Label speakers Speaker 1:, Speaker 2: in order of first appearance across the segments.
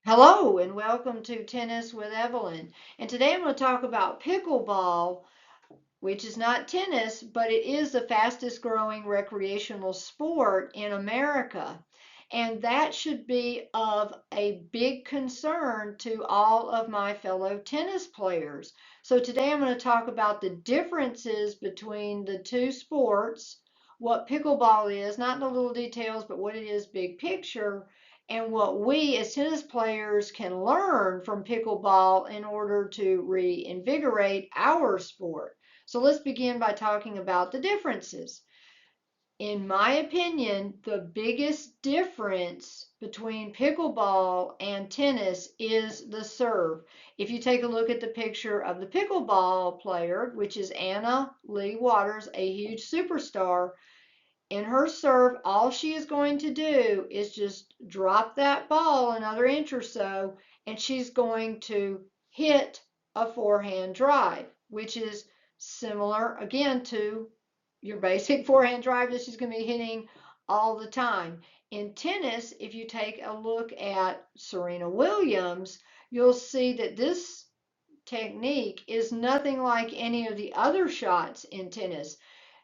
Speaker 1: Hello and welcome to Tennis with Evelyn. And today I'm going to talk about pickleball, which is not tennis, but it is the fastest growing recreational sport in America. And that should be of a big concern to all of my fellow tennis players. So today I'm going to talk about the differences between the two sports, what pickleball is, not in the little details, but what it is big picture, and what we as tennis players can learn from pickleball in order to reinvigorate our sport. So let's begin by talking about the differences. In my opinion, the biggest difference between pickleball and tennis is the serve. If you take a look at the picture of the pickleball player, which is Anna Lee Waters, a huge superstar, in her serve, all she is going to do is just drop that ball another inch or so, and she's going to hit a forehand drive, which is similar again to your basic forehand drive that she's going to be hitting all the time. In tennis, if you take a look at Serena Williams, you'll see that this technique is nothing like any of the other shots in tennis.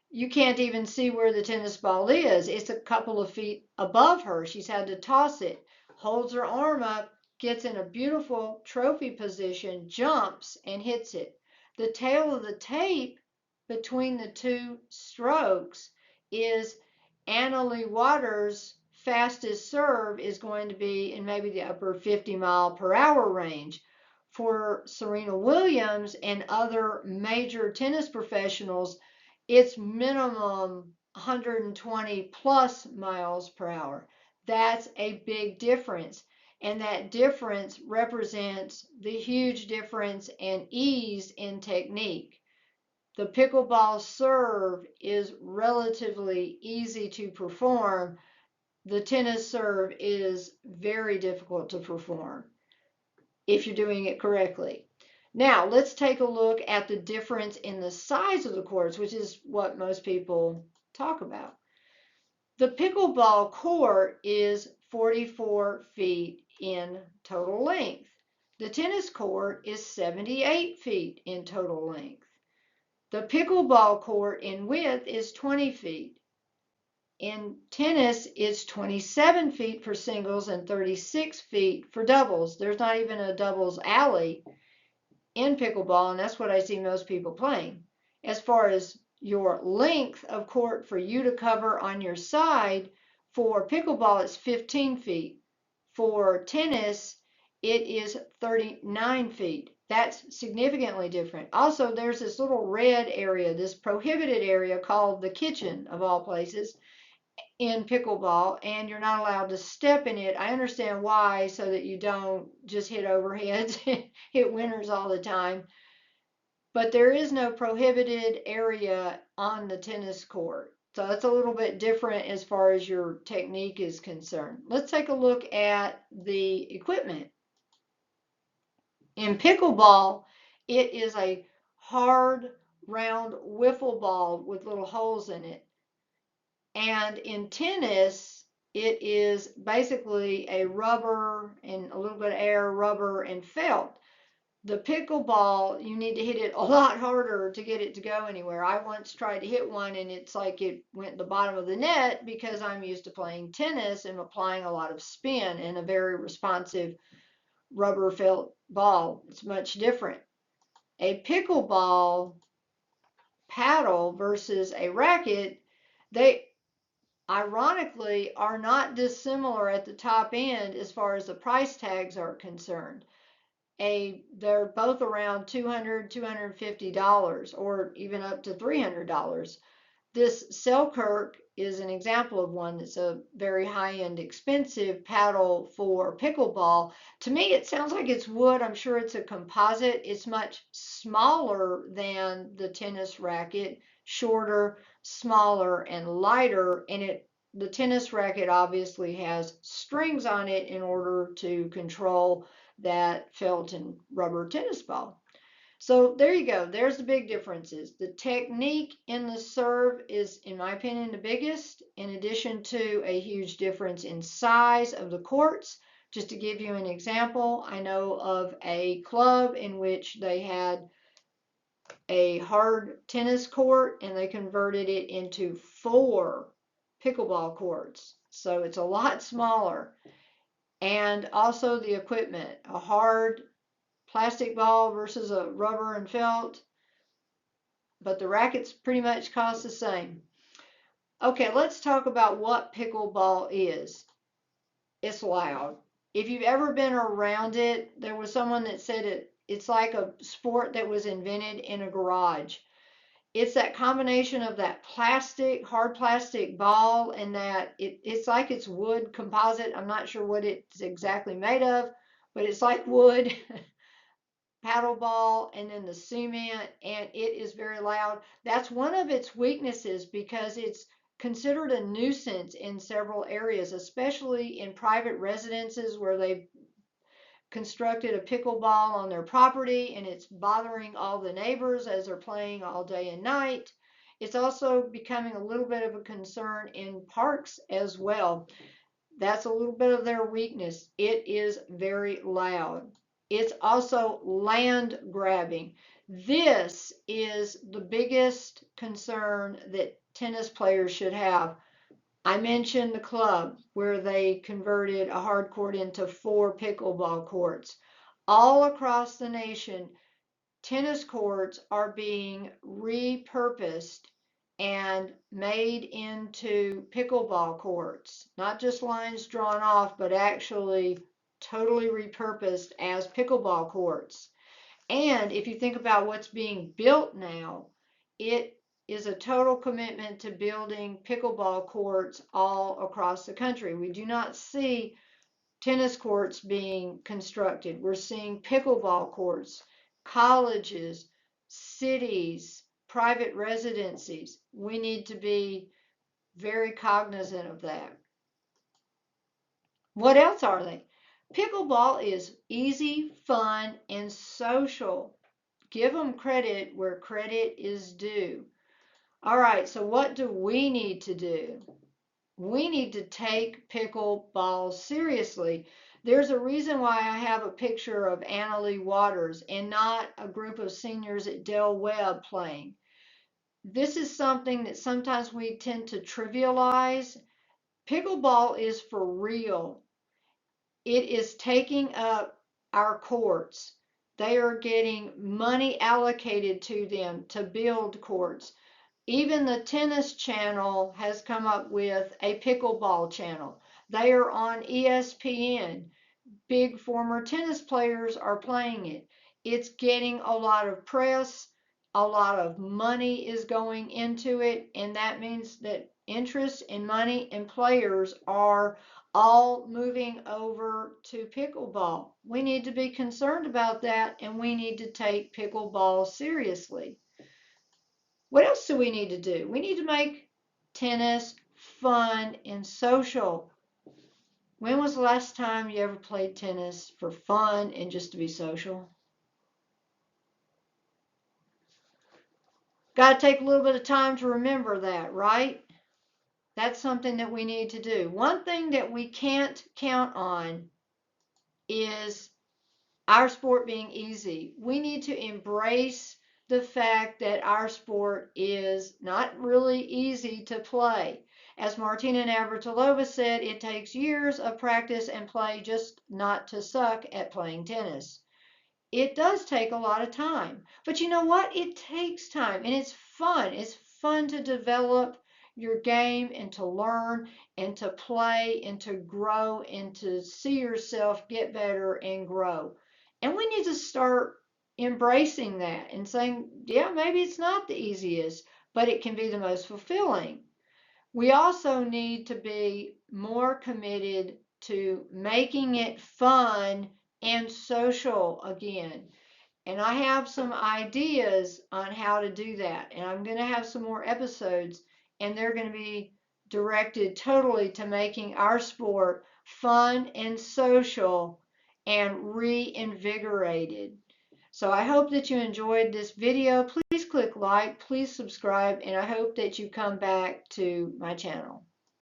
Speaker 1: You can't even see where the tennis ball is. It's a couple of feet above her. She's had to toss it, holds her arm up, gets in a beautiful trophy position, jumps, and hits it. The tail of the tape between the two strokes is Anna Lee Waters' fastest serve is going to be in maybe the upper 50-mile-per-hour range. For Serena Williams and other major tennis professionals, it's minimum 120 plus miles per hour. That's a big difference. And that difference represents the huge difference in ease in technique. The pickleball serve is relatively easy to perform. The tennis serve is very difficult to perform if you're doing it correctly. Now, let's take a look at the difference in the size of the courts, which is what most people talk about. The pickleball court is 44 feet in total length. The tennis court is 78 feet in total length. The pickleball court in width is 20 feet. In tennis, it's 27 feet for singles and 36 feet for doubles. There's not even a doubles alley in pickleball, and that's what I see most people playing. As far as your length of court for you to cover on your side, for pickleball, it's 15 feet. For tennis, it is 39 feet. That's significantly different. Also, there's this little red area, this prohibited area called the kitchen of all places in pickleball, and you're not allowed to step in it. I understand why, so that you don't just hit overheads, hit winners all the time. But there is no prohibited area on the tennis court. So that's a little bit different as far as your technique is concerned. Let's take a look at the equipment. In pickleball, it is a hard, round wiffle ball with little holes in it. And in tennis, it is basically a rubber and a little bit of air, rubber and felt. The pickleball, you need to hit it a lot harder to get it to go anywhere. I once tried to hit one and it's like it went to the bottom of the net because I'm used to playing tennis and applying a lot of spin in a very responsive rubber felt ball. It's much different. A pickleball paddle versus a racket, they ironically are not dissimilar at the top end as far as the price tags are concerned. They're both around $200, $250 or even up to $300. This Selkirk is an example of one that's a very high-end expensive paddle for pickleball. To me, it sounds like it's wood. I'm sure it's a composite. It's much smaller than the tennis racket, shorter, smaller, and lighter. And the tennis racket obviously has strings on it in order to control that felt and rubber tennis ball. So there you go. There's the big differences. The technique in the serve is, in my opinion, the biggest, in addition to a huge difference in size of the courts, Just to give you an example, I know of a club in which they had a hard tennis court and they converted it into 4 pickleball courts. So it's a lot smaller. And also the equipment, a hard plastic ball versus a rubber and felt, but the rackets pretty much cost the same. Okay, let's talk about what pickleball is. It's loud. If you've ever been around it, there was someone that said it's like a sport that was invented in a garage. It's that combination of that plastic, hard plastic ball, and that it's like it's wood composite. I'm not sure what it's exactly made of, but it's like wood. Paddle ball, and then the cement, and it is very loud. That's one of its weaknesses because it's considered a nuisance in several areas, especially in private residences where they've constructed a pickleball on their property and it's bothering all the neighbors as they're playing all day and night. It's also becoming a little bit of a concern in parks as well. That's a little bit of their weakness. It is very loud. It's also land grabbing. This is the biggest concern that tennis players should have. I mentioned the club where they converted a hard court into 4 pickleball courts. All across the nation, tennis courts are being repurposed and made into pickleball courts. Not just lines drawn off, but actually totally repurposed as pickleball courts. And if you think about what's being built now, it is a total commitment to building pickleball courts all across the country. We do not see tennis courts being constructed. We're seeing pickleball courts, colleges, cities, private residencies. We need to be very cognizant of that. What else are they? Pickleball is easy, fun, and social. Give them credit where credit is due. All right, so what do we need to do? We need to take pickleball seriously. There's a reason why I have a picture of Annalie Waters and not a group of seniors at Del Webb playing. This is something that sometimes we tend to trivialize. Pickleball is for real. It is taking up our courts. They are getting money allocated to them to build courts. Even the tennis channel has come up with a pickleball channel. They are on ESPN. Big former tennis players are playing it. It's getting a lot of press. A lot of money is going into it, and that means that interest and money and players are all moving over to pickleball. We need to be concerned about that, and we need to take pickleball seriously. What else do we need to do? We need to make tennis fun and social. When was the last time you ever played tennis for fun and just to be social? Got to take a little bit of time to remember that, right? That's something that we need to do. One thing that we can't count on is our sport being easy. We need to embrace the fact that our sport is not really easy to play. As Martina Navratilova said, it takes years of practice and play just not to suck at playing tennis. It does take a lot of time. But you know what? It takes time and it's fun. It's fun to develop your game and to learn and to play and to grow and to see yourself get better and grow. And we need to start embracing that and saying, yeah, maybe it's not the easiest, but it can be the most fulfilling. We also need to be more committed to making it fun and social again. And I have some ideas on how to do that. And I'm going to have some more episodes, and they're going to be directed totally to making our sport fun and social and reinvigorated. So I hope that you enjoyed this video. Please click like, please subscribe, and I hope that you come back to my channel.